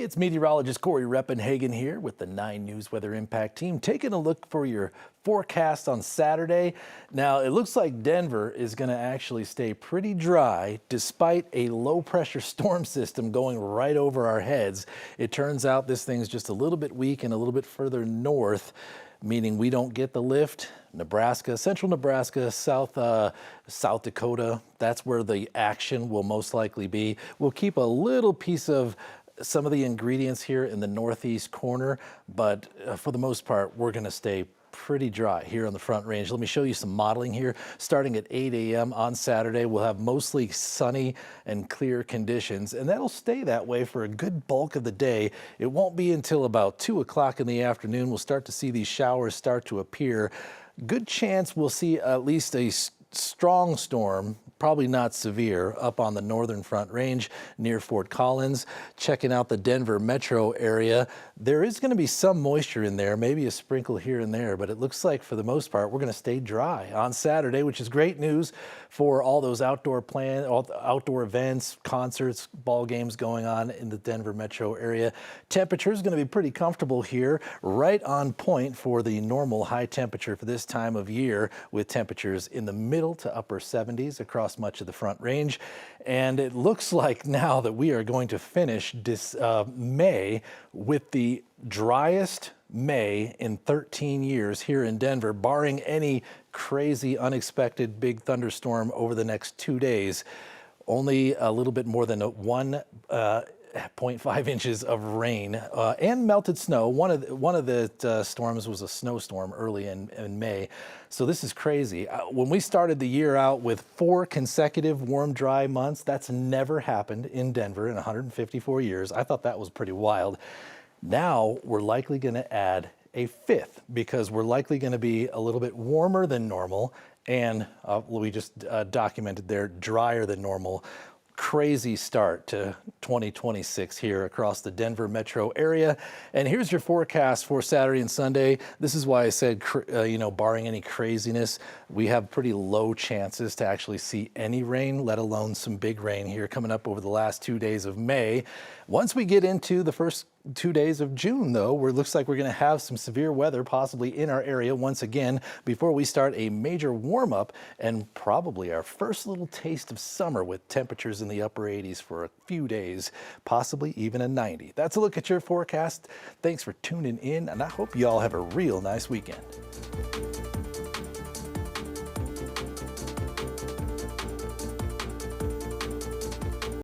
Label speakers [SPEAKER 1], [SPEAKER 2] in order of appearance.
[SPEAKER 1] Hey, it's meteorologist Cory Reppenhagen here with the 9 News Weather Impact Team, taking a look for your forecast on Saturday. Now, it looks like Denver is going to actually stay pretty dry despite a low pressure storm system going right over our heads. It turns out this thing's just a little bit weak and a little bit further north, meaning we don't get the lift. Nebraska, central Nebraska, South Dakota, that's where the action will most likely be. We'll keep a little piece of some of the ingredients here in the northeast corner, but for the most part, we're going to stay pretty dry here on the Front Range. Let me show you some modeling here. Starting at 8 a.m. on Saturday, we'll have mostly sunny and clear conditions, and that'll stay that way for a good bulk of the day. It won't be until about 2 o'clock in the afternoon we'll start to see these showers start to appear. Good chance we'll see at least a strong storm, probably not severe, up on the northern Front Range near Fort Collins. Checking out the Denver metro area, there is going to be some moisture in there, maybe a sprinkle here and there, but it looks like for the most part we're going to stay dry on Saturday, which is great news for all those outdoor events, concerts, ball games going on in the Denver metro area. Temperature is going to be pretty comfortable here, right on point for the normal high temperature for this time of year, with temperatures in the middle to upper 70s across much of the Front Range. And it looks like now that we are going to finish this May with the driest May in 13 years here in Denver, barring any crazy unexpected big thunderstorm over the next 2 days. Only a little bit more than 1.5 inches of rain and melted snow. One of the storms was a snowstorm early in May. So this is crazy. When we started the year out with 4 consecutive warm, dry months, that's never happened in Denver in 154 years. I thought that was pretty wild. Now we're likely going to add a 5th because we're likely going to be a little bit warmer than normal, and we just documented there, drier than normal. Crazy start to 2026 here across the Denver metro area. And here's your forecast for Saturday and Sunday. This is why I said, barring any craziness, we have pretty low chances to actually see any rain, let alone some big rain here coming up over the last 2 days of May. Once we get into the first 2 days of June, though, where it looks like we're going to have some severe weather possibly in our area once again before we start a major warm-up and probably our first little taste of summer with temperatures in the upper 80s for a few days, possibly even a 90. That's a look at your forecast. Thanks for tuning in, and I hope you all have a real nice weekend.